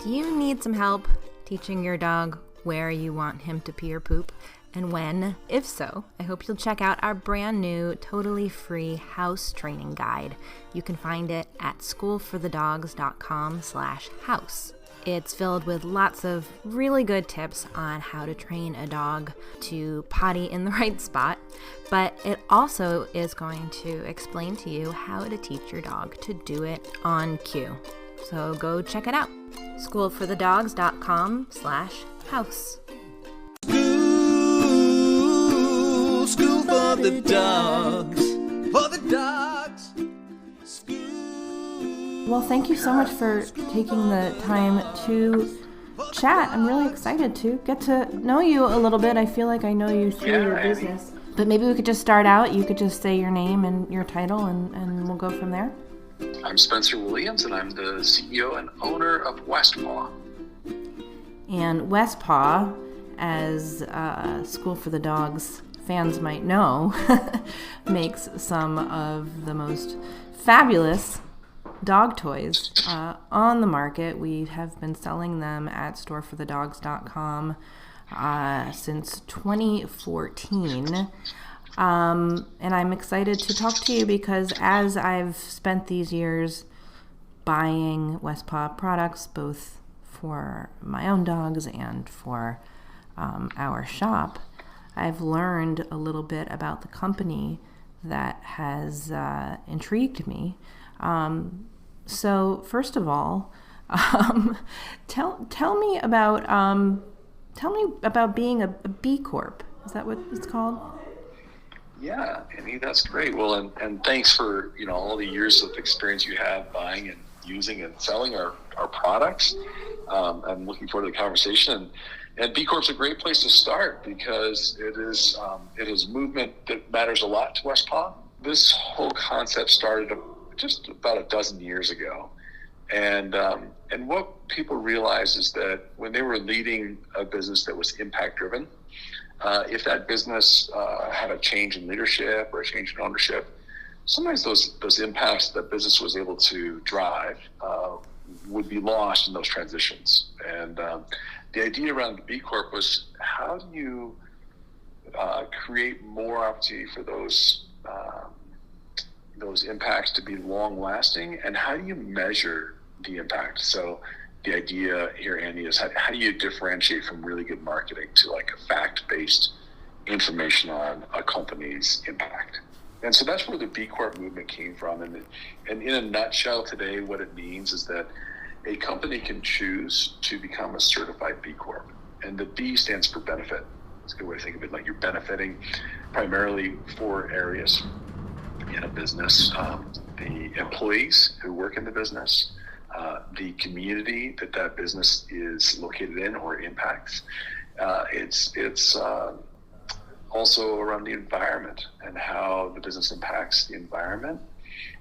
Do you need some help teaching your dog where you want him to pee or poop and when? If so, I hope you'll check out our brand new, totally free house training guide. You can find it at schoolforthedogs.com/house. It's filled with lots of really good tips on how to train a dog to potty in the right spot, but it also is going to explain to you how to teach your dog to do it on cue. So go check it out. schoolforthedogs.com/house. School for the dogs. For the dogs. Well, thank you so much for taking the time to chat. I'm really excited to get to know you a little bit. I feel like I know you through your business. But maybe we could just start out. You could just say your name and your title, and we'll go from there. I'm Spencer Williams, and I'm the CEO and owner of West Paw. And West Paw, as School for the Dogs fans might know, makes some of the most fabulous dog toys on the market. We have been selling them at storeforthedogs.com since 2014. And I'm excited to talk to you because as I've spent these years buying West Paw products, both for my own dogs and for our shop, I've learned a little bit about the company that has intrigued me. So first of all, tell me about being a B-Corp. Is that what it's called? Yeah, Annie, that's great. Well, and thanks for all the years of experience you have buying and using and selling our products. I'm looking forward to the conversation. And B Corp's a great place to start because it is a movement that matters a lot to West Paw. This whole concept started just about a dozen years ago, and what people realized is that when they were leading a business that was impact driven, if that business had a change in leadership or a change in ownership, sometimes those impacts that business was able to drive would be lost in those transitions. And the idea around the B Corp was, how do you create more opportunity for those impacts to be long lasting, and how do you measure the impact? So the idea here, Andy, is how do you differentiate from really good marketing to like a fact-based information on a company's impact? And so that's where the B Corp movement came from. And in a nutshell today, what it means is that a company can choose to become a certified B Corp. And the B stands for benefit. It's a good way to think of it. Like you're benefiting primarily 4 areas in a business: the employees who work in the business, the community that business is located in or impacts. It's also around the environment and how the business impacts the environment,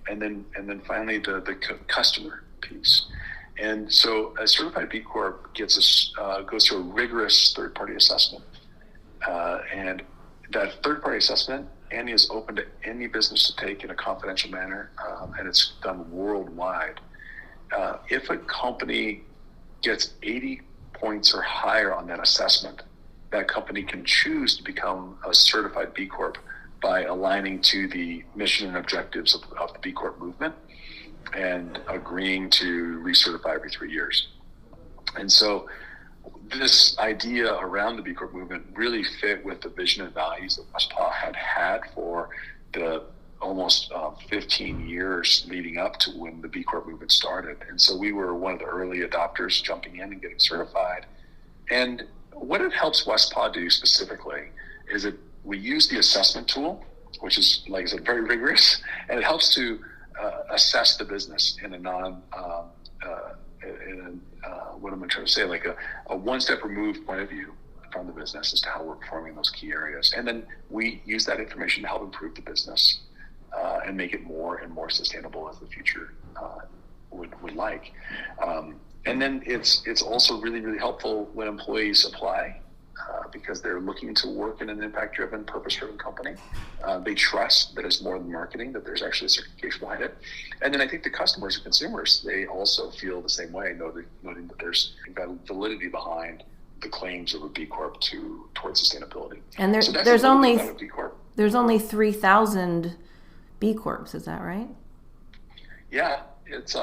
and then finally the customer piece. And so a certified B Corp goes through a rigorous third-party assessment, and that third-party assessment, Andy, is open to any business to take in a confidential manner, and it's done worldwide. If a company gets 80 points or higher on that assessment, that company can choose to become a certified B Corp by aligning to the mission and objectives of the B Corp movement and agreeing to recertify every 3 years. And so this idea around the B Corp movement really fit with the vision and values that West Paw had for the almost 15 years leading up to when the B Corp movement started. And so we were one of the early adopters jumping in and getting certified. And what it helps West Paw do specifically is that we use the assessment tool, which is, like I said, very rigorous, and it helps to assess the business in a what am I trying to say, like a one-step removed point of view from the business as to how we're performing in those key areas. And then we use that information to help improve the business and make it more and more sustainable as the future would like. And then it's also really, really helpful when employees apply because they're looking to work in an impact-driven, purpose-driven company. They trust that it's more than marketing, that there's actually a certification behind it. And then I think the customers and consumers, they also feel the same way, noting that there's validity behind the claims of a B Corp towards sustainability. And there's only 3,000 B Corps, is that right? Yeah, it's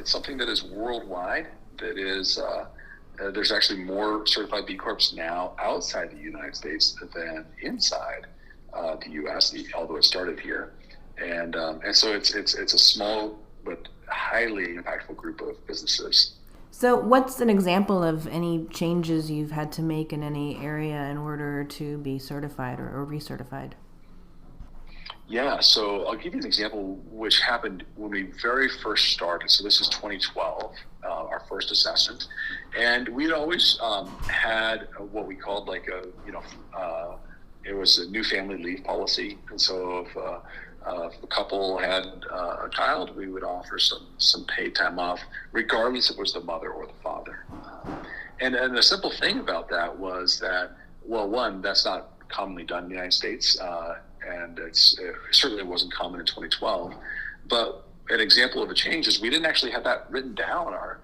something that is worldwide. That is, there's actually more certified B Corps now outside the United States than inside the U.S. Although it started here, and so it's a small but highly impactful group of businesses. So what's an example of any changes you've had to make in any area in order to be certified or recertified? Yeah, so I'll give you an example which happened when we very first started. So this is 2012, our first assessment. And we'd always had what we called like it was a new family leave policy. And so if a couple had a child, we would offer some paid time off, regardless if it was the mother or the father. And the simple thing about that was that, well, one, that's not commonly done in the United States, and it certainly wasn't common in 2012. But an example of a change is we didn't actually have that written down. Our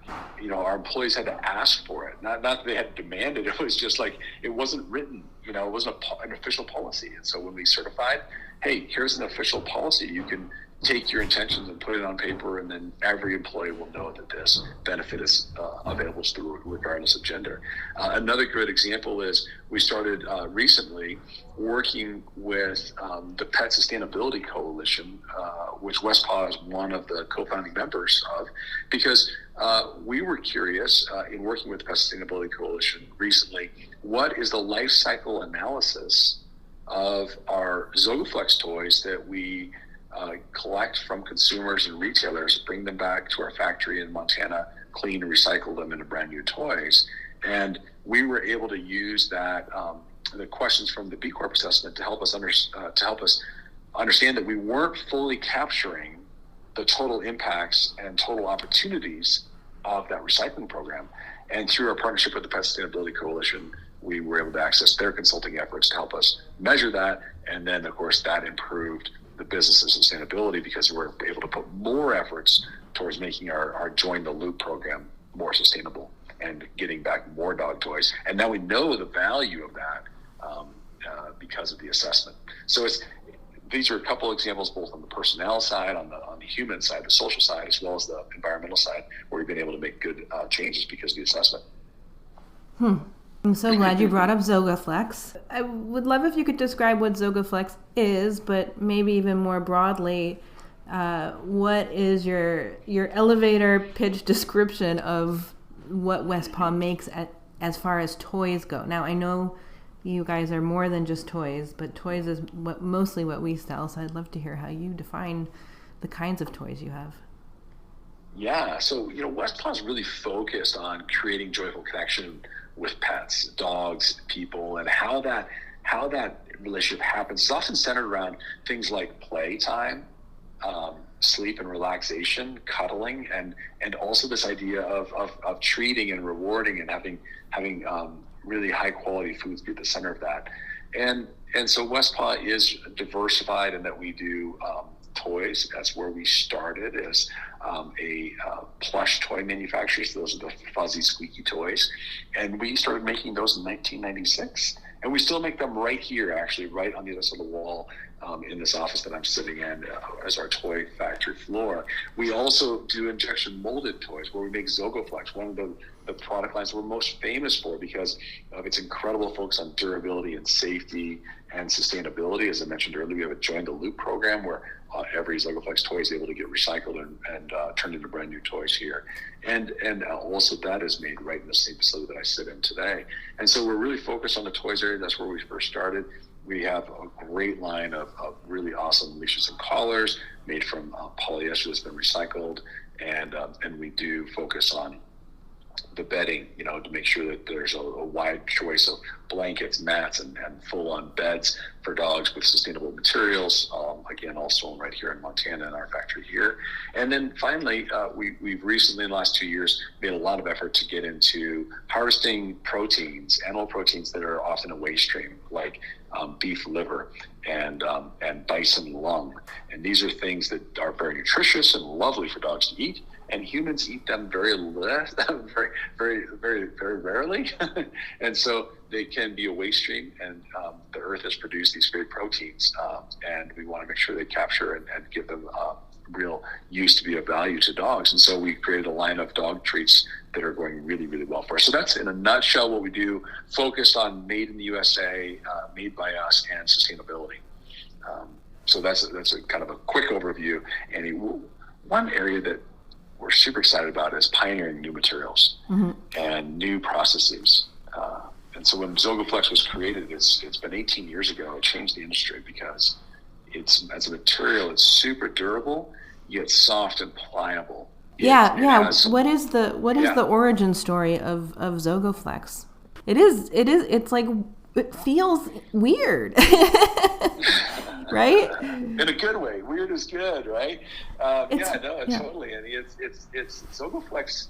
employees had to ask for it. Not that they had demanded. It was just like it wasn't written. It wasn't an official policy. And so when we certified, hey, here's an official policy. You can take your intentions and put it on paper, and then every employee will know that this benefit is available to regardless of gender. Another good example is we started recently working with the Pet Sustainability Coalition, which West Paw is one of the co-founding members of, because we were curious in working with the Pet Sustainability Coalition recently, what is the life cycle analysis of our Zogoflex toys that we collect from consumers and retailers, bring them back to our factory in Montana, clean and recycle them into brand new toys. And we were able to use that, the questions from the B Corp assessment to help us understand that we weren't fully capturing the total impacts and total opportunities of that recycling program. And through our partnership with the Pet Sustainability Coalition, we were able to access their consulting efforts to help us measure that. And then, of course, that improved the business and sustainability because we're able to put more efforts towards making our Join the Loop program more sustainable and getting back more dog toys. And now we know the value of that because of the assessment. So these are a couple of examples, both on the personnel side, on the human side, the social side, as well as the environmental side, where we've been able to make good changes because of the assessment. I'm so glad you brought up Zogoflex. I would love if you could describe what Zogoflex is, but maybe even more broadly, what is your elevator pitch description of what West Paw makes as far as toys go? Now, I know you guys are more than just toys, but toys is mostly what we sell, so I'd love to hear how you define the kinds of toys you have. Yeah, so West Paw is really focused on creating joyful connection with pets, dogs, people, and how that relationship happens. It's often centered around things like playtime, sleep and relaxation, cuddling, and also this idea of treating and rewarding and having really high quality foods be at the center of that. And so West Paw is diversified in that we do toys. That's where we started as a plush toy manufacturer. So those are the fuzzy, squeaky toys. And we started making those in 1996. And we still make them right here, actually, right on the other side of the wall in this office that I'm sitting in as our toy factory floor. We also do injection molded toys where we make Zogoflex, one of the product lines we're most famous for because of its incredible focus on durability and safety and sustainability. As I mentioned earlier, we have a Join the Loop program where every Zogoflex toy is able to get recycled and turned into brand new toys here. And also that is made right in the same facility that I sit in today. And so we're really focused on the toys area. That's where we first started. We have a great line of really awesome leashes and collars made from polyester that's been recycled. And we do focus on the bedding, to make sure that there's a wide choice of blankets, mats, and full-on beds for dogs with sustainable materials. Again, also right here in Montana in our factory here. And then finally, we've recently in the last 2 years made a lot of effort to get into harvesting proteins, animal proteins that are often a waste stream, like beef liver and bison lung. And these are things that are very nutritious and lovely for dogs to eat. And humans eat them very rarely. And so they can be a waste stream, and the earth has produced these great proteins, and we want to make sure they capture and give them real use to be of value to dogs. And so we created a line of dog treats that are going really, really well for us. So that's in a nutshell what we do, focused on made in the USA, made by us, and sustainability. So that's a kind of a quick overview. And one area that we're super excited about is pioneering new materials and new processes. And so when Zogoflex was created, it's been 18 years ago. It changed the industry because as a material, it's super durable, yet soft and pliable. What is the origin story of Zogoflex? It's like, it feels weird. Right? In a good way. Weird is good, right? Totally. And it's Zogoflex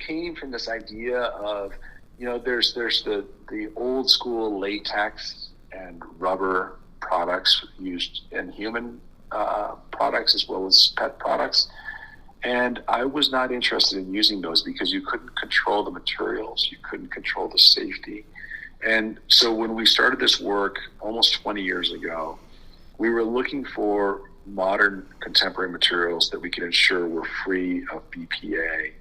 came from this idea of, there's the old school latex and rubber products used in human products as well as pet products. And I was not interested in using those because you couldn't control the materials. You couldn't control the safety. And so when we started this work almost 20 years ago, we were looking for modern contemporary materials that we could ensure were free of BPA,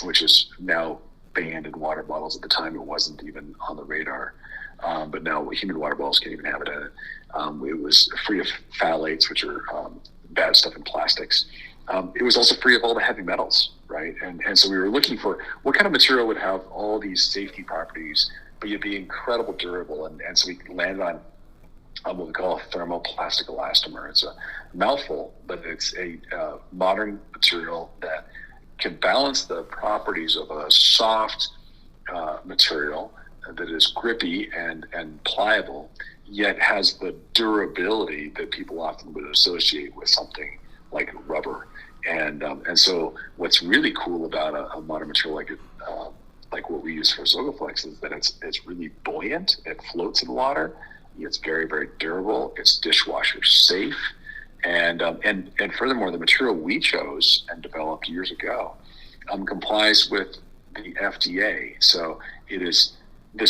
which is now banned in water bottles. At the time, it wasn't even on the radar. But now human water bottles can't even have it in it. It was free of phthalates, which are bad stuff in plastics. It was also free of all the heavy metals, right? And so we were looking for what kind of material would have all these safety properties, but yet be incredible durable. And so we landed on what we call a thermoplastic elastomer. It's a mouthful, but it's a modern material that can balance the properties of a soft material that is grippy and pliable, yet has the durability that people often would associate with something like rubber. And so what's really cool about a modern material like what we use for Zogoflex is that it's really buoyant. It floats in water. It's very, very durable. It's dishwasher safe. And furthermore, the material we chose and developed years ago complies with the FDA. So this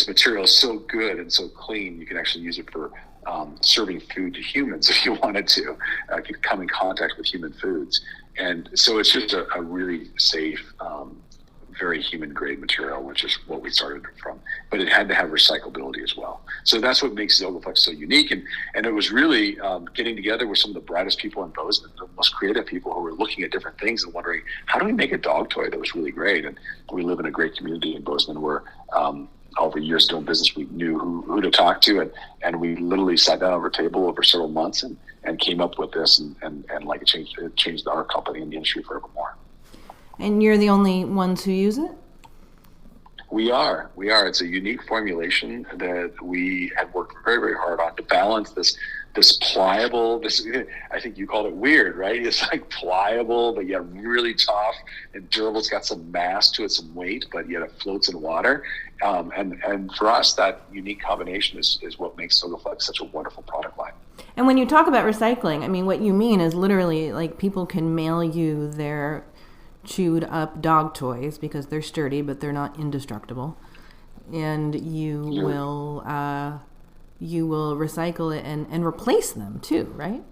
material is so good and so clean, you can actually use it for serving food to humans if you wanted to. Could come in contact with human foods. And so it's just a really safe, very human grade material, which is what we started from. But it had to have recyclability as well. So that's what makes Zogoflex so unique. And it was really getting together with some of the brightest people in Bozeman, the most creative people who were looking at different things and wondering, how do we make a dog toy that was really great? And we live in a great community in Bozeman where over years doing business, we knew who to talk to. And we literally sat down over a table over several months and came up with this. And like it changed our company and the industry forevermore. And you're the only ones who use it? We are. It's a unique formulation that we have worked very, very hard on to balance this pliable, I think you called it weird, right? It's like pliable, but yet really tough and durable. It's got some mass to it, some weight, but yet it floats in water. And for us, that unique combination is what makes Zogoflex such a wonderful product line. And when you talk about recycling, I mean, what you mean is literally like people can mail you their chewed up dog toys because they're sturdy but they're not indestructible, and you will recycle it and replace them too, right?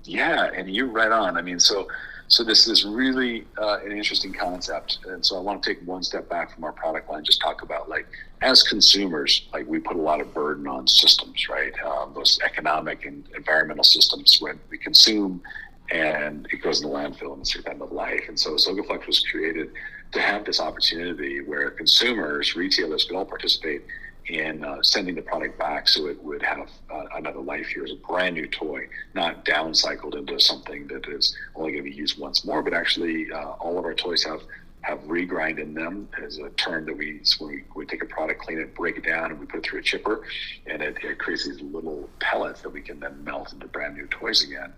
Yeah, and you're right on. I mean, so this is really an interesting concept, and so I want to take one step back from our product line, just talk about, like, as consumers, like, we put a lot of burden on systems, right? Those economic and environmental systems when we consume and it goes in the landfill and it's your end of life. And so Zogoflex was created to have this opportunity where consumers, retailers could all participate in sending the product back so it would have another life here as a brand new toy, not downcycled into something that is only going to be used once more, but actually all of our toys have have regrind in them, as a term that when we take a product, clean it, break it down, and we put it through a chipper, and it creates these little pellets that we can then melt into brand new toys again.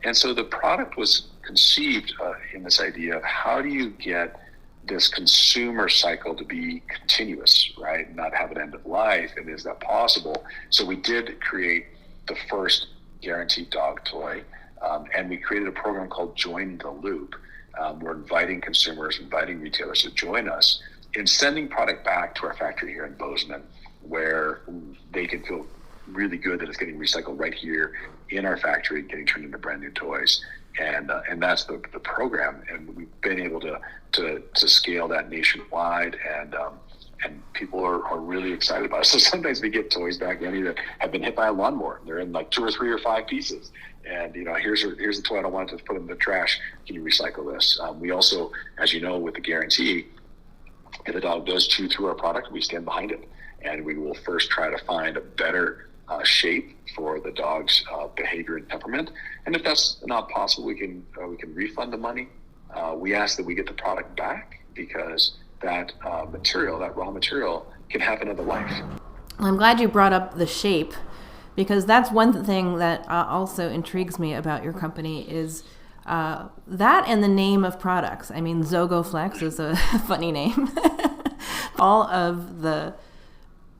And so the product was conceived in this idea of how do you get this consumer cycle to be continuous, right? Not have an end of life, and is that possible? So we did create the first guaranteed dog toy, and we created a program called Join the Loop. We're inviting consumers, inviting retailers to join us in sending product back to our factory here in Bozeman, where they can feel really good that it's getting recycled right here in our factory, getting turned into brand new toys. And that's the program, and we've been able to scale that nationwide, and people are really excited about it. So sometimes we get toys back, Andy, that have been hit by a lawnmower. They're in like 2 or 3 or 5 pieces, and here's the toy I don't want to put in the trash. Can you recycle this? We also, as you know, with the guarantee, if the dog does chew through our product, we stand behind it, and we will first try to find a better shape for the dog's behavior and temperament. And if that's not possible, we can refund the money. We ask that we get the product back, because that material, that raw material, can have another life. Well, I'm glad you brought up the shape, because that's one thing that also intrigues me about your company is that and the name of products. I mean, Zogoflex is a funny name. All of the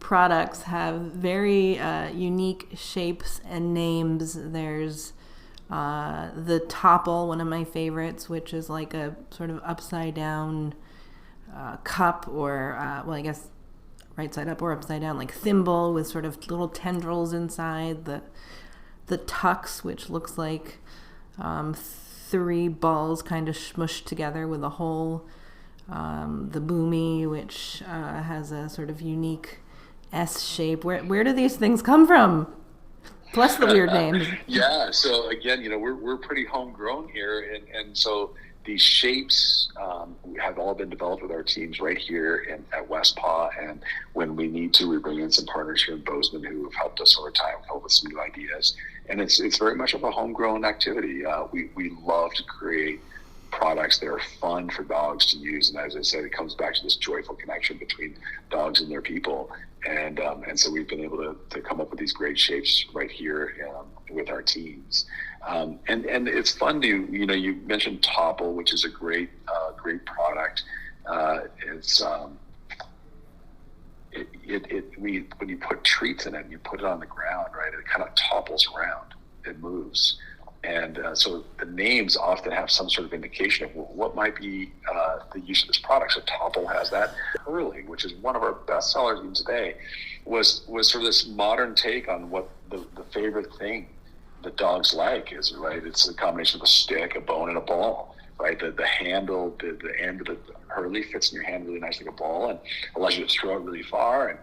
products have very unique shapes and names. There's the Topple, one of my favorites, which is like a sort of upside down cup, or well, I guess right side up or upside down, like thimble with sort of little tendrils inside. The Tux, which looks like 3 balls kind of smushed together with a hole. The Boomy, which has a sort of unique S shape. Where do these things come from? Plus the weird names. Yeah. So again, we're pretty homegrown here, and so these shapes have all been developed with our teams right here at West Paw. And when we need to, we bring in some partners here in Bozeman who have helped us over time, come up with some new ideas. And it's very much of a homegrown activity. We love to create products that are fun for dogs to use, and as I said, it comes back to this joyful connection between dogs and their people, and so we've been able to come up with these great shapes right here with our teams, and it's fun to you mentioned Topple, which is a great product. When you put treats in it and you put it on the ground, right, it kind of topples around, it moves. And so the names often have some sort of indication of what might be the use of this product. So Topple has that. Hurley, which is one of our best sellers even today, was sort of this modern take on what the favorite thing that dogs like is, right? It's a combination of a stick, a bone, and a ball, right? The handle, the end of the Hurley fits in your hand really nice like a ball and allows you to throw it really far.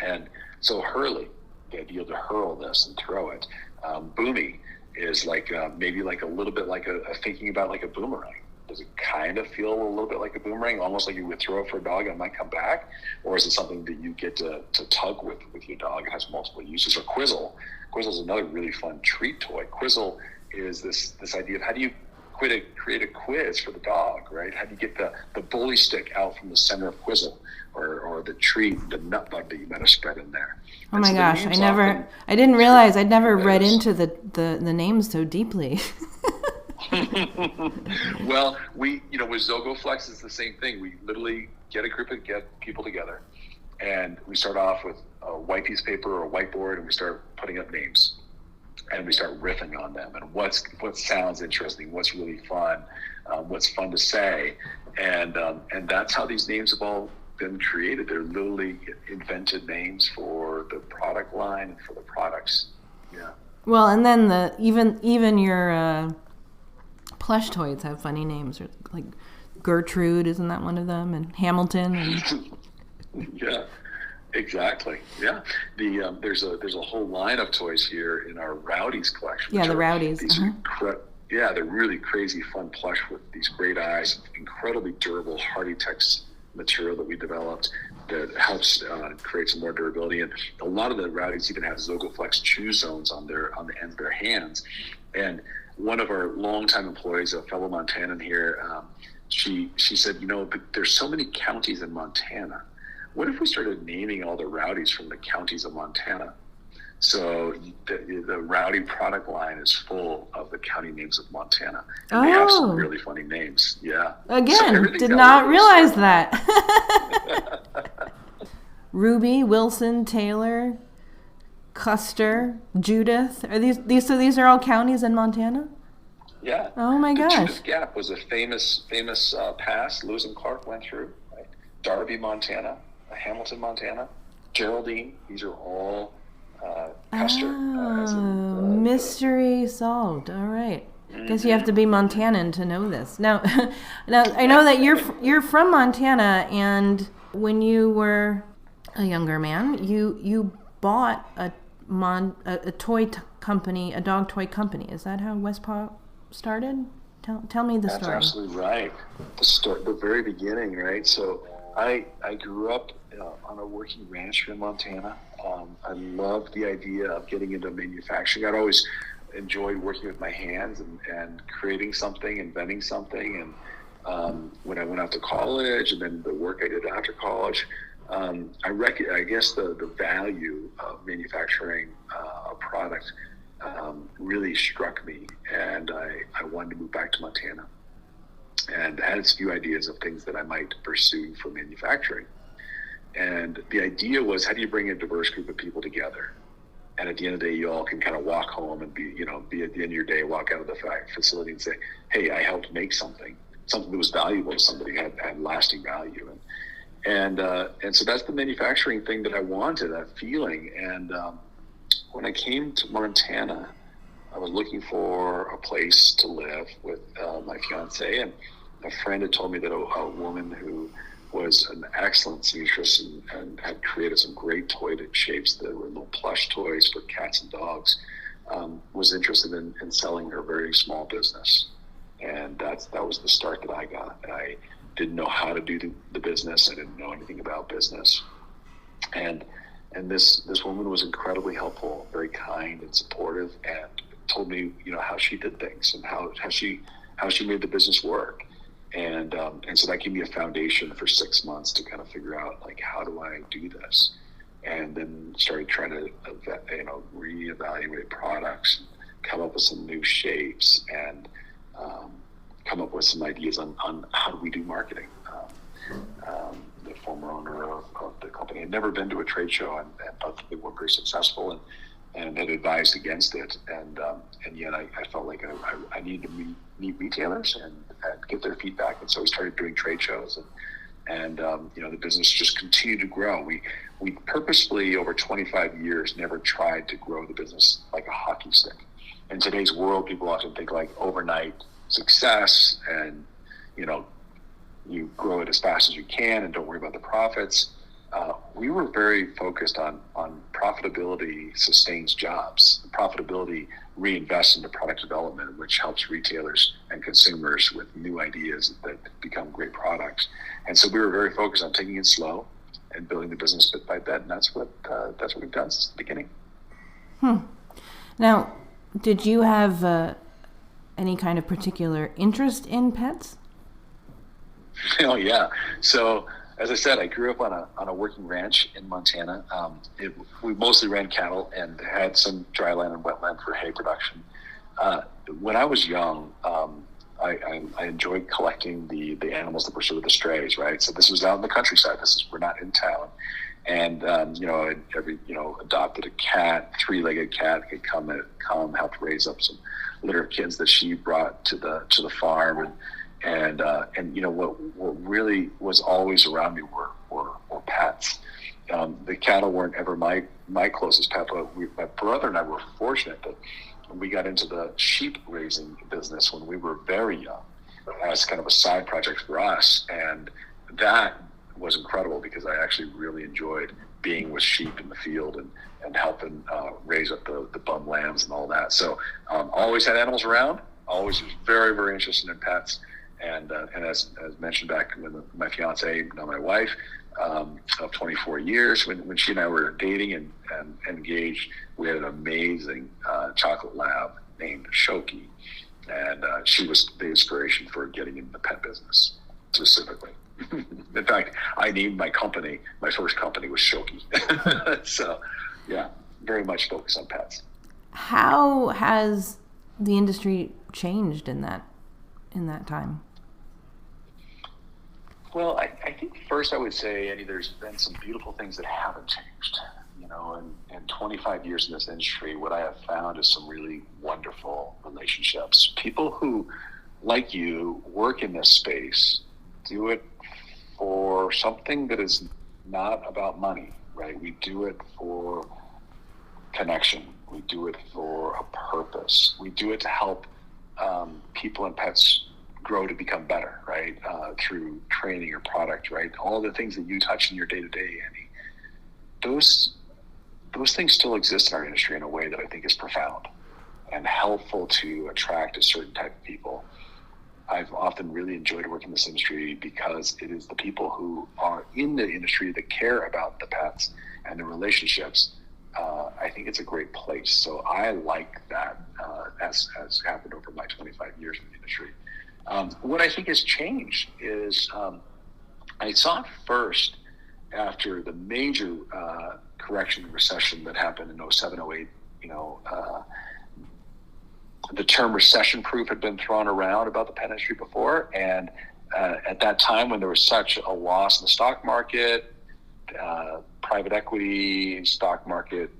And so Hurley, the idea to hurl this and throw it. Boomy is like maybe like a little bit like a thinking about like a boomerang. Does it kind of feel a little bit like a boomerang, almost like you would throw it for a dog and it might come back? Or is it something that you get to tug with your dog? It has multiple uses. Or Quizzle. Quizzle is another really fun treat toy. Quizzle is this idea of how do you create a quiz for the dog, right? How do you get the bully stick out from the center of Quizzle, or the treat, the nut bug that you might have spread in there? Oh my gosh, I didn't realize I'd never read into the names so deeply. Well, with Zogoflex, it's the same thing. We literally get people together, and we start off with a white piece of paper or a whiteboard, and we start putting up names, and we start riffing on them, and what sounds interesting, what's really fun, what's fun to say, and that's how these names have all been created. They're literally invented names for the product line and for the products. Yeah. Well, and then even your plush toys have funny names, like Gertrude, isn't that one of them? And Hamilton. And... Yeah, exactly. Yeah. There's a whole line of toys here in our Rowdies collection. Yeah, the Rowdies. They're really crazy fun plush with these great eyes, incredibly durable, hardy text material that we developed that helps create some more durability. And a lot of the Rowdies even have Zogoflex chew zones on the ends of their hands. And one of our longtime employees, a fellow Montanan here, she said, but there's so many counties in Montana. What if we started naming all the rowdies from the counties of Montana? So the Rowdy product line is full of the county names of Montana. And they have some really funny names. Yeah. Again, did not realize that. Ruby, Wilson, Taylor, Custer, Judith. Are these are all counties in Montana? Yeah. Oh my gosh. Judith Gap was a famous pass Lewis and Clark went through. Right? Darby, Montana, Hamilton, Montana, Geraldine. These are all Custer. Mystery solved. All right. Guess you have to be Montanan to know this. Now I know that you're from Montana, and when you were a younger man, you bought a toy company, a dog toy company. Is that how West Paw started? Tell me the story. That's absolutely right. The very beginning, right? So I grew up on a working ranch here in Montana. I loved the idea of getting into manufacturing. I'd always enjoyed working with my hands and creating something, inventing something. And when I went out to college, and then the work I did after college, I guess the value of manufacturing a product really struck me, and I wanted to move back to Montana. And I had a few ideas of things that I might pursue for manufacturing. And the idea was, how do you bring a diverse group of people together? And at the end of the day, you all can kind of walk home and be at the end of your day, walk out of the facility and say, hey, I helped make something that was valuable to somebody, had lasting value. And so that's the manufacturing thing that I wanted, that feeling. And when I came to Montana, I was looking for a place to live with my fiance, and a friend had told me that a woman who was an excellent seamstress and had created some great toy shapes that were little plush toys for cats and dogs, was interested in selling her very small business. And that was the start that I got. I didn't know how to do the business. I didn't know anything about business. And this woman was incredibly helpful, very kind and supportive, and told me, how she did things and how she made the business work. And so that gave me a foundation for 6 months to kind of figure out, like, how do I do this? And then started trying to, reevaluate products, come up with some new shapes, and come up with some ideas on how do we do marketing. The former owner of the company had never been to a trade show and thought they were very successful and had advised against it. And yet I felt like I needed to meet retailers and get their feedback. And so we started doing trade shows, and the business just continued to grow. We purposefully, over 25 years, never tried to grow the business like a hockey stick. In today's world, people often think like overnight success, and you grow it as fast as you can and don't worry about the profits. We were very focused on profitability sustains jobs. Profitability reinvests into product development, which helps retailers and consumers with new ideas that become great products. And so we were very focused on taking it slow and building the business bit by bit, and that's what we've done since the beginning. Now, did you have any kind of particular interest in pets? Oh yeah. So as I said, I grew up on a working ranch in Montana. We mostly ran cattle and had some dry land and wetland for hay production. When I was young, I enjoyed collecting the animals that were sort of the strays, right? So this was out in the countryside. We're not in town. And adopted a cat, 3-legged cat, could come help raise up some litter of kids that she brought to the farm, and what really was always around me were pets. The cattle weren't ever my closest pet, but my brother and I were fortunate that we got into the sheep raising business when we were very young, as kind of a side project for us, and that was incredible because I actually really enjoyed being with sheep in the field and helping raise up the bum lambs and all that. So always had animals around, always was very, very interested in pets. And as mentioned back when my fiance, now my wife, of 24 years, when she and I were dating and engaged, we had an amazing chocolate lab named Shoki. And she was the inspiration for getting into the pet business specifically. In fact, I named my first company was Shoki. So, yeah, very much focused on pets. How has the industry changed in that time? Well, I think first I would say, Eddie, there's been some beautiful things that haven't changed. In 25 years in this industry, what I have found is some really wonderful relationships. People who, like you, work in this space, do it for something that is not about money, right? We do it for connection. We do it for a purpose. We do it to help people and pets grow to become better, right? Through training or product, right? All the things that you touch in your day-to-day, Andy, those things still exist in our industry in a way that I think is profound and helpful to attract a certain type of people. I've often really enjoyed working in this industry because it is the people who are in the industry that care about the pets and the relationships. I think it's a great place. So I like that as happened over my 25 years in the industry. What I think has changed is I saw it first after the major correction and recession that happened in 07, 08, the term recession-proof had been thrown around about the pet industry before. And at that time when there was such a loss in the stock market, private equity, stock market,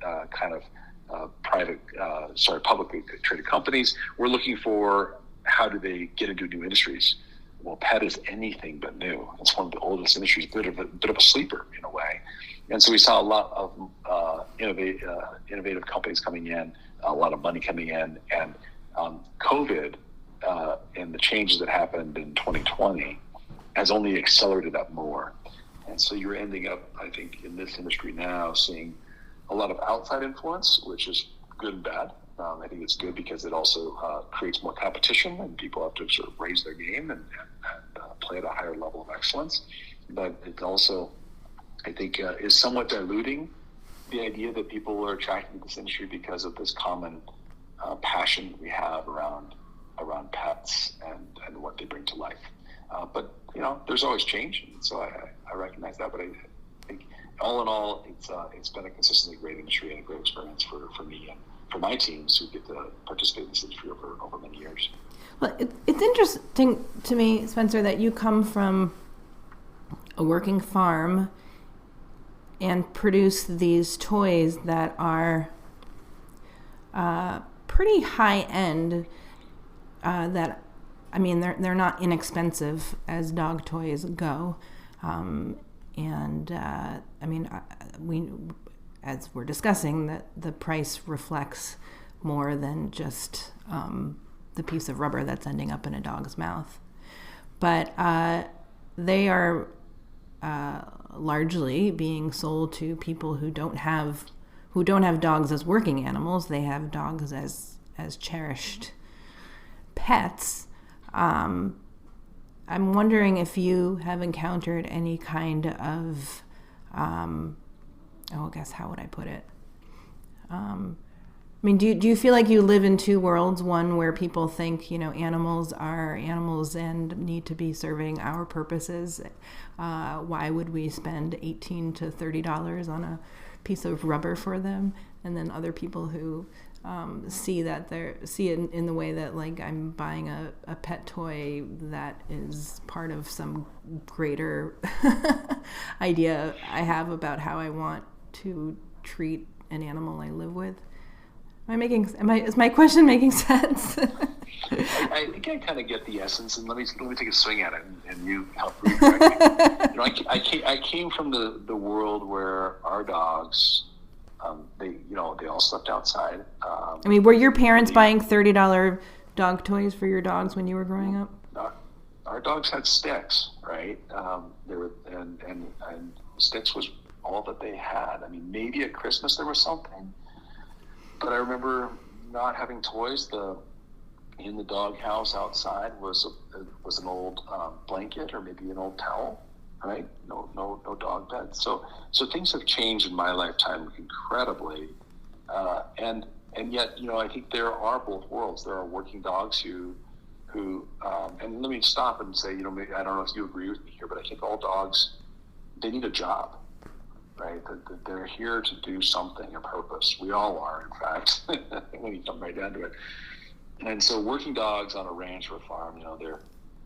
publicly traded companies were looking for how do they get into new industries. Well, pet is anything but new. It's one of the oldest industries, bit of a sleeper in a way. And so we saw a lot of innovative companies coming in, a lot of money coming in, and COVID and the changes that happened in 2020 has only accelerated that more. And so you're ending up, I think, in this industry now seeing a lot of outside influence, which is good and bad. I think it's good because it also creates more competition and people have to sort of raise their game and play at a higher level of excellence. But it also, I think, is somewhat diluting the idea that people are attracted to this industry because of this common passion we have around pets and what they bring to life. But, there's always change. And so I recognize that. But I think all in all, it's been a consistently great industry and a great experience for me and for my teams who get to participate in this industry over many years. Well, it's interesting to me, Spencer, that you come from a working farm and produce these toys that are pretty high end. They're not inexpensive as dog toys go, as we're discussing, that the price reflects more than just the piece of rubber that's ending up in a dog's mouth. But they are largely being sold to people who don't have dogs as working animals. They have dogs as cherished pets. I'm wondering if you have encountered any kind of how would I put it? Do you feel like you live in two worlds? One where people think, animals are animals and need to be serving our purposes. Why would we spend $18 to $30 on a piece of rubber for them? And then other people who see it in the way that, like, I'm buying a pet toy that is part of some greater idea I have about how I want to treat an animal I live with. Is my question making sense? I think I kind of get the essence, and let me take a swing at it, and you help me correct me. I came from the world where our dogs, they all slept outside. Were your parents buying $30 dog toys for your dogs when you were growing up? Our dogs had sticks, right? And sticks was all that they had. Maybe at Christmas there was something, but I remember not having toys. In the dog house outside was an old blanket or maybe an old towel, right? No dog bed. So things have changed in my lifetime incredibly, and And yet, I think there are both worlds. There are working dogs who, and let me stop and say, maybe, I don't know if you agree with me here, but I think all dogs, they need a job, right? That they're here to do something, a purpose. We all are, in fact, when you come right down to it. And so working dogs on a ranch or a farm,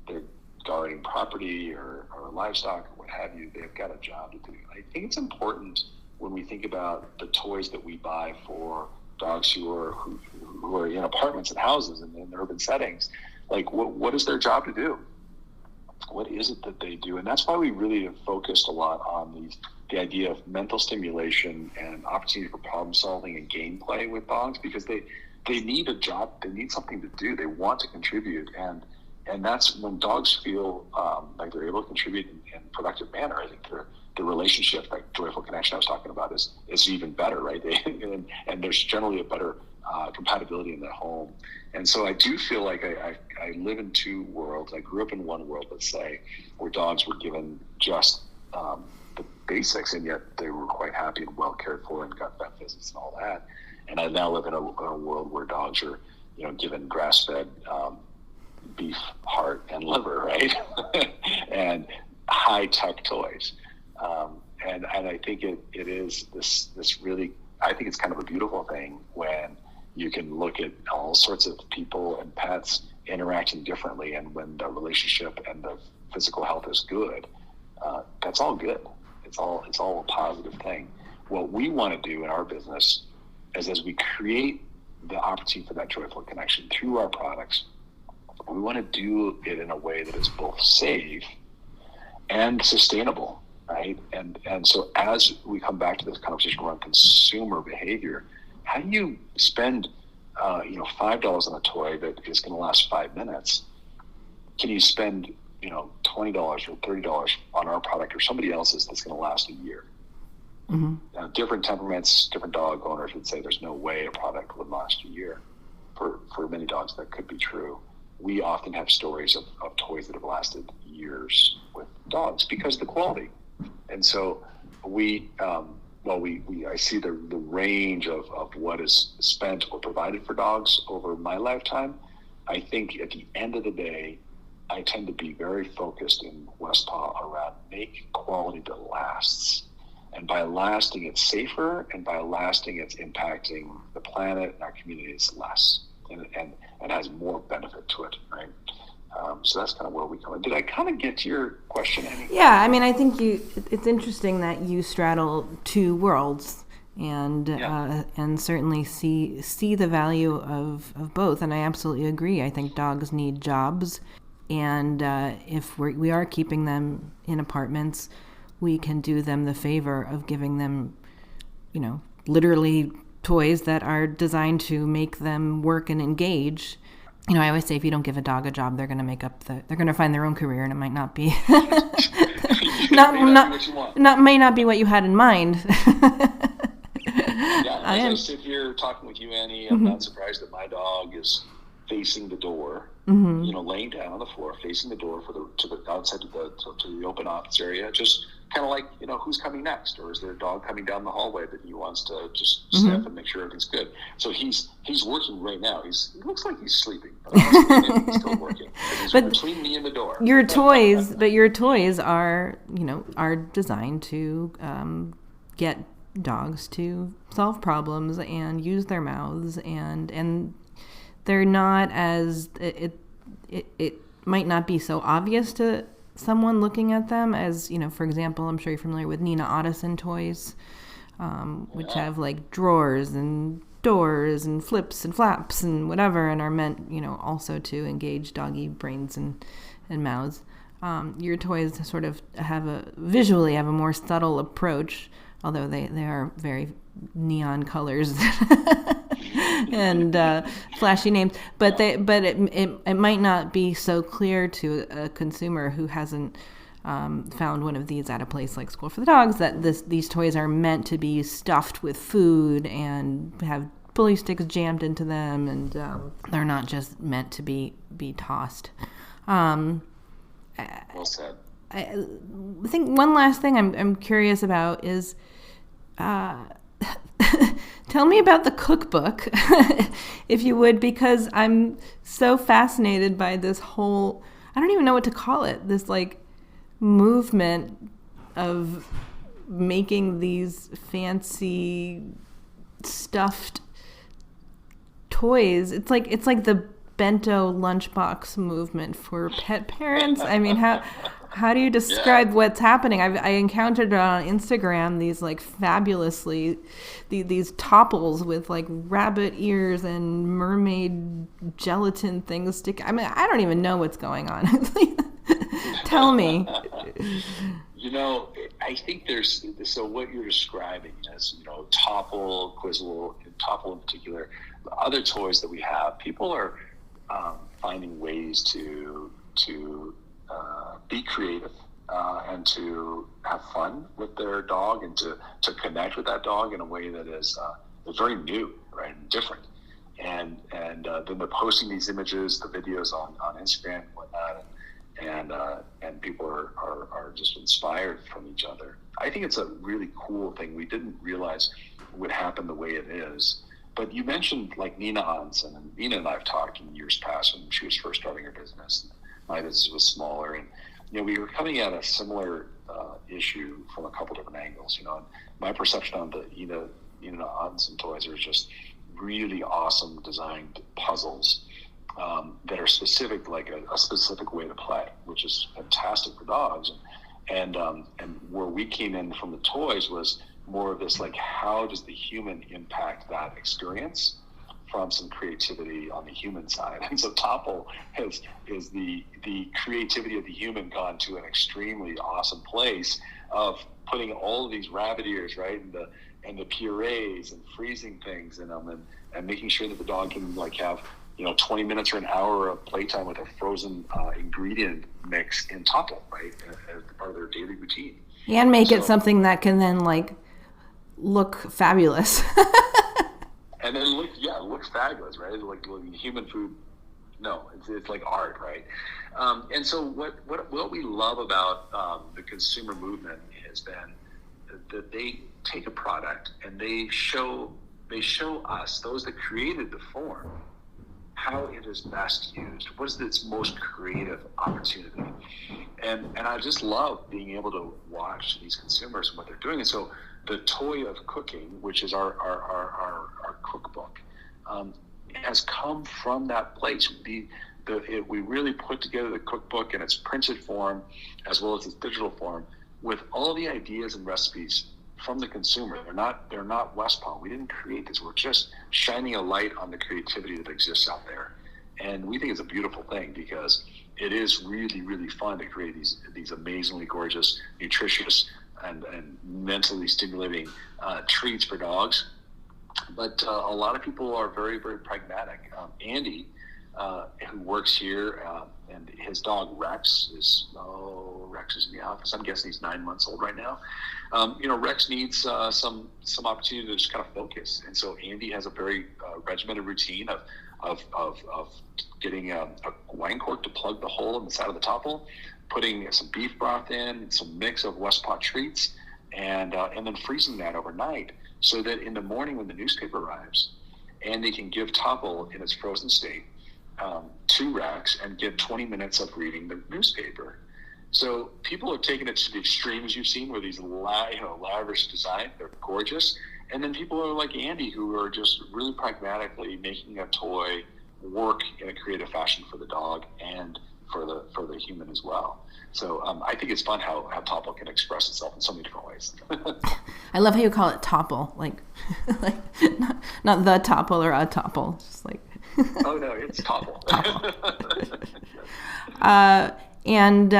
they're guarding property or livestock or what have you. They've got a job to do. I think it's important when we think about the toys that we buy for dogs who are in apartments and houses and in urban settings, like what is their job to do? What is it that they do? And that's why we really have focused a lot on the idea of mental stimulation and opportunity for problem solving and gameplay with dogs, because they need a job, they need something to do, they want to contribute, and that's when dogs feel like they're able to contribute in a productive manner. I think the relationship, like joyful connection I was talking about, is even better, right? And there's generally a better compatibility in the home. And so I do feel like I live in two worlds. I grew up in one world, let's say, where dogs were given just the basics, and yet they were quite happy and well cared for and got vet visits and all that. And I now live in a world where dogs are, given grass-fed beef heart and liver, right? And high-tech toys. And I think it is this really, I think it's kind of a beautiful thing when you can look at all sorts of people and pets interacting differently, and when the relationship and the physical health is good, that's all good. It's all a positive thing. What we want to do in our business is, as we create the opportunity for that joyful connection through our products, we want to do it in a way that is both safe and sustainable, right? And so as we come back to this conversation around consumer behavior, how do you spend $5 on a toy that is going to last 5 minutes? Can you spend $20 or $30 on our product or somebody else's that's going to last a year? Mm-hmm. Now, different temperaments, different dog owners would say there's no way a product would last a year. For many dogs, that could be true. We often have stories of toys that have lasted years with dogs because of the quality. And so I see the range of what is spent or provided for dogs over my lifetime. I think at the end of the day, I tend to be very focused in West Paw around make quality that lasts. And by lasting, it's safer, and by lasting, it's impacting the planet and our communities less, and has more benefit to it, right? So that's kind of where we come in. Did I kind of get to your question, Annie? Yeah, I mean, I think it's interesting that you straddle two worlds, and certainly see the value of both. And I absolutely agree. I think dogs need jobs, and if we are keeping them in apartments, we can do them the favor of giving them, literally toys that are designed to make them work and engage. I always say if you don't give a dog a job, they're going to they're going to find their own career, and it might not be may not be what you had in mind. As I sit here talking with you, Annie, I'm not surprised that my dog is facing the door, laying down on the floor, facing the door to the outside to the open office area, just kind of like, who's coming next, or is there a dog coming down the hallway that he wants to just sniff and make sure everything's good? So he's working right now. He looks like he's sleeping, but honestly, he's still working. He's between me and the door. Your toys are designed to get dogs to solve problems and use their mouths, and they're not as it might not be so obvious to someone looking at them as, for example, I'm sure you're familiar with Nina Ottoson toys, which have like drawers and doors and flips and flaps and whatever, and are meant, also to engage doggy brains and mouths. Your toys sort of visually have a more subtle approach, although they are very neon colors and flashy names, but it might not be so clear to a consumer who hasn't found one of these at a place like School for the Dogs that these toys are meant to be stuffed with food and have bully sticks jammed into them, and they're not just meant to be tossed. Well said. I think one last thing I'm curious about is Tell me about the cookbook, if you would, because I'm so fascinated by this whole, I don't even know what to call it, this like movement of making these fancy stuffed toys. It's like the bento lunchbox movement for pet parents. I mean, how do you describe what's happening? I encountered on Instagram these like fabulously these topples with like rabbit ears and mermaid gelatin things I mean, I don't even know what's going on. Tell me. I think so what you're describing is, Topple, Quizzle, and Topple in particular, other toys that we have, people are finding ways to be creative and to have fun with their dog and to connect with that dog in a way that is very new, right, and different. And then they're posting these images, the videos on Instagram and whatnot, and people are just inspired from each other. I think it's a really cool thing. We didn't realize it would happen the way it is. But you mentioned like Nina Hansen, and Nina and I have talked in years past when she was first starting her business. My business was smaller, and we were coming at a similar issue from a couple different angles. And my perception on the Nina Hansen toys are just really awesome designed puzzles that are specific, like a specific way to play, which is fantastic for dogs. And where we came in from the toys was more of this, like, how does the human impact that experience from some creativity on the human side? And so Topple is the creativity of the human gone to an extremely awesome place of putting all of these rabbit ears, right, and the purees and freezing things in them and making sure that the dog can like have 20 minutes or an hour of playtime with a frozen ingredient mix in Topple, right, as part of their daily routine. And make it something that can then like look fabulous. And then looks fabulous, right? Like human food. No, it's like art, right? And so what we love about the consumer movement has been that they take a product and they show us, those that created the form, how it is best used. What is its most creative opportunity? And I just love being able to watch these consumers and what they're doing. And so the toy of cooking, which is our cookbook, has come from that place. We really put together the cookbook in its printed form as well as its digital form with all the ideas and recipes from the consumer. They're not West Paw. We didn't create this. We're just shining a light on the creativity that exists out there. And we think it's a beautiful thing because it is really, really fun to create these amazingly gorgeous, nutritious, and mentally stimulating treats for dogs. But a lot of people are very, very pragmatic. Andy, who works here, and his dog Rex is in the office. I'm guessing he's 9 months old right now. Rex needs some opportunity to just kind of focus, and so Andy has a very regimented routine of getting a wine cork to plug the hole in the side of the Topple, putting some beef broth in, some mix of West Paw treats, and then freezing that overnight so that in the morning when the newspaper arrives, Andy can give Topple in its frozen state to Rex and get 20 minutes of reading the newspaper. So people are taking it to the extremes you've seen, where these lavish design, they're gorgeous, and then people are like Andy who are just really pragmatically making a toy work in a creative fashion for the dog and for the human as well. So I think it's fun how Topple can express itself in so many different ways. I love how you call it Topple, like not the Topple or a Topple, just like. Oh no, it's Topple. And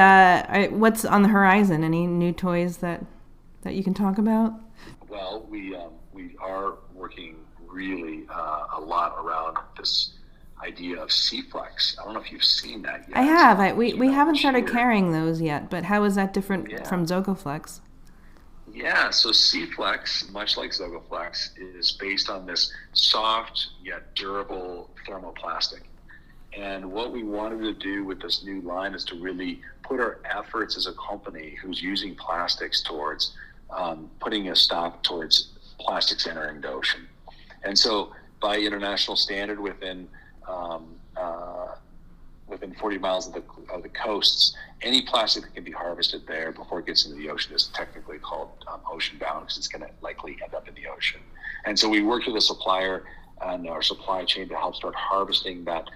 what's on the horizon? Any new toys that you can talk about? Well, we are working really a lot around this idea of CFlex. I don't know if you've seen that yet. I have. We haven't started carrying those yet, but how is that different from Zogoflex? Yeah, so CFlex, much like Zogoflex, is based on this soft yet durable thermoplastic. And what we wanted to do with this new line is to really put our efforts as a company who's using plastics towards putting a stop towards plastics entering the ocean. And so by international standard, within 40 miles of the coasts, any plastic that can be harvested there before it gets into the ocean is technically called ocean bound, because it's going to likely end up in the ocean. And so we worked with a supplier and our supply chain to help start harvesting that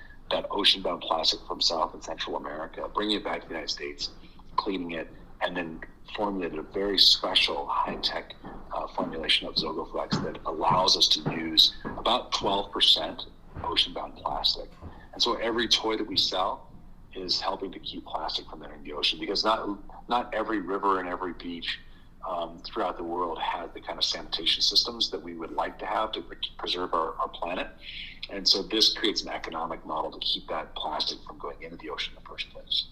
ocean bound plastic from South and Central America, bringing it back to the United States, cleaning it, and then formulated a very special high-tech formulation of Zogoflex that allows us to use about 12% ocean-bound plastic. And so every toy that we sell is helping to keep plastic from entering the ocean, because not every river and every beach throughout the world has the kind of sanitation systems that we would like to have to preserve our planet. And so this creates an economic model to keep that plastic from going into the ocean in the first place.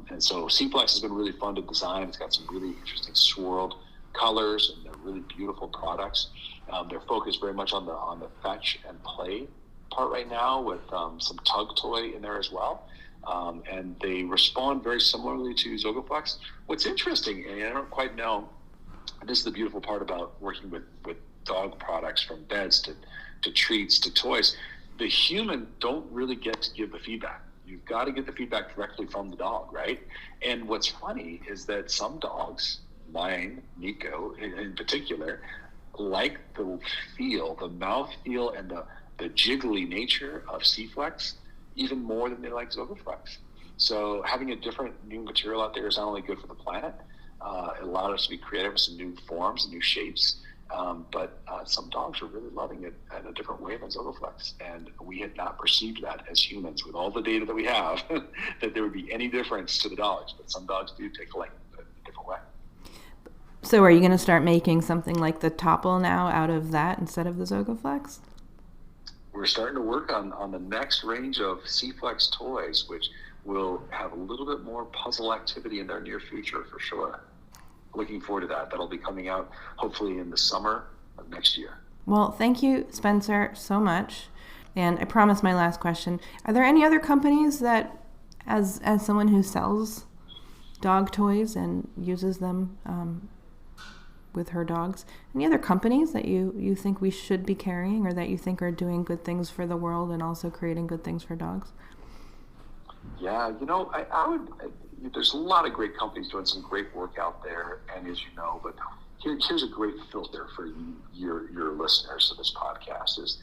And so CFlex has been really fun to design. It's got some really interesting swirled colors, and they're really beautiful products. They're focused very much on the fetch and play part right now, with some tug toy in there as well. And they respond very similarly to Zogoflex. What's interesting, and I don't quite know, this is the beautiful part about working with dog products, from beds to treats to toys, the human don't really get to give the feedback. You've got to get the feedback directly from the dog, right? And what's funny is that some dogs, mine, Nico in particular, like the feel, the mouth feel, and the jiggly nature of CFlex even more than they like Zogoflex. So having a different new material out there is not only good for the planet, it allowed us to be creative with some new forms and new shapes, but some dogs are really loving it in a different way than Zogoflex. And we had not perceived that as humans, with all the data that we have, that there would be any difference to the dogs. But some dogs do take a different way. So are you going to start making something like the topple now out of that instead of the Zogoflex? We're starting to work on the next range of CFlex toys, which will have a little bit more puzzle activity in their near future for sure. Looking forward to that. That'll be coming out hopefully in the summer of next year. Well, thank you, Spencer, so much. And I promise my last question. Are there any other companies that, as someone who sells dog toys and uses them with her dogs, any other companies that you think we should be carrying, or that you think are doing good things for the world and also creating good things for dogs? Yeah, I would. There's a lot of great companies doing some great work out there, and as you know, but here's a great filter for your listeners to this podcast. Is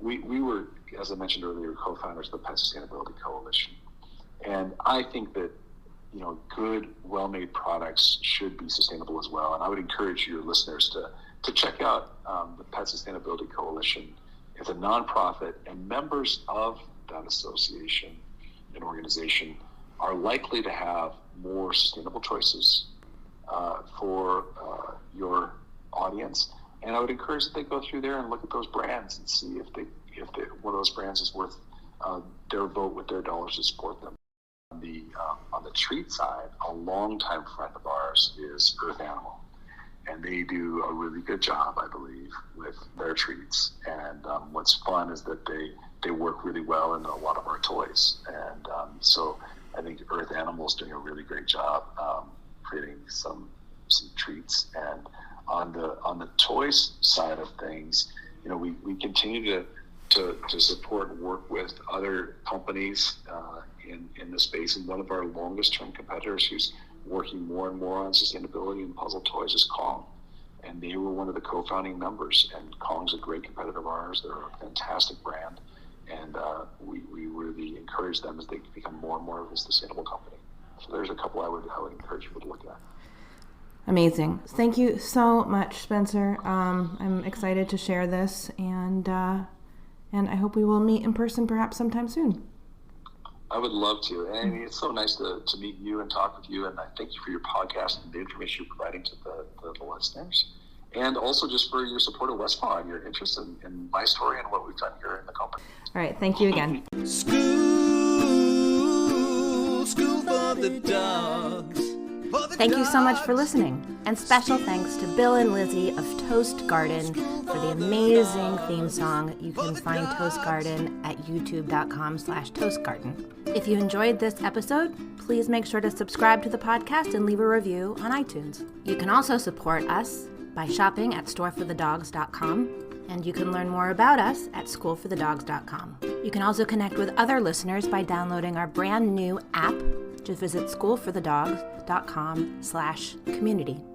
we were, as I mentioned earlier, co-founders of the Pet Sustainability Coalition, and I think that good, well-made products should be sustainable as well. And I would encourage your listeners to check out the Pet Sustainability Coalition. It's a nonprofit, and members of that association and organization are likely to have more sustainable choices for your audience. And I would encourage that they go through there and look at those brands and see if one of those brands is worth their vote with their dollars to support them. On the treat side, a longtime friend of ours is Earth Animal, and they do a really good job, I believe, with their treats. And what's fun is that they work really well in a lot of our toys, and so I think Earth Animal is doing a really great job creating some treats. And on the toys side of things, we continue to support and work with other companies in the space. And one of our longest term competitors who's working more and more on sustainability and puzzle toys is Kong. And they were one of the co-founding members. And Kong's a great competitor of ours. They're a fantastic brand. And we really encourage them as they become more and more of a sustainable company. So there's a couple I would encourage people to look at. Amazing. Thank you so much, Spencer. I'm excited to share this, and I hope we will meet in person perhaps sometime soon. I would love to. And it's so nice to meet you and talk with you. And I thank you for your podcast and the information you're providing to the listeners. And also just for your support of West Paw and your interest in my story and what we've done here in the company. All right. Thank you again. School for the dogs. Thank you so much for listening. And special thanks to Bill and Lizzie of Toast Garden for the amazing theme song. You can find Toast Garden at youtube.com/toastgarden. If you enjoyed this episode, please make sure to subscribe to the podcast and leave a review on iTunes. You can also support us by shopping at storeforthedogs.com. And you can learn more about us at schoolforthedogs.com. You can also connect with other listeners by downloading our brand new app. Just visit schoolforthedogs.com/community.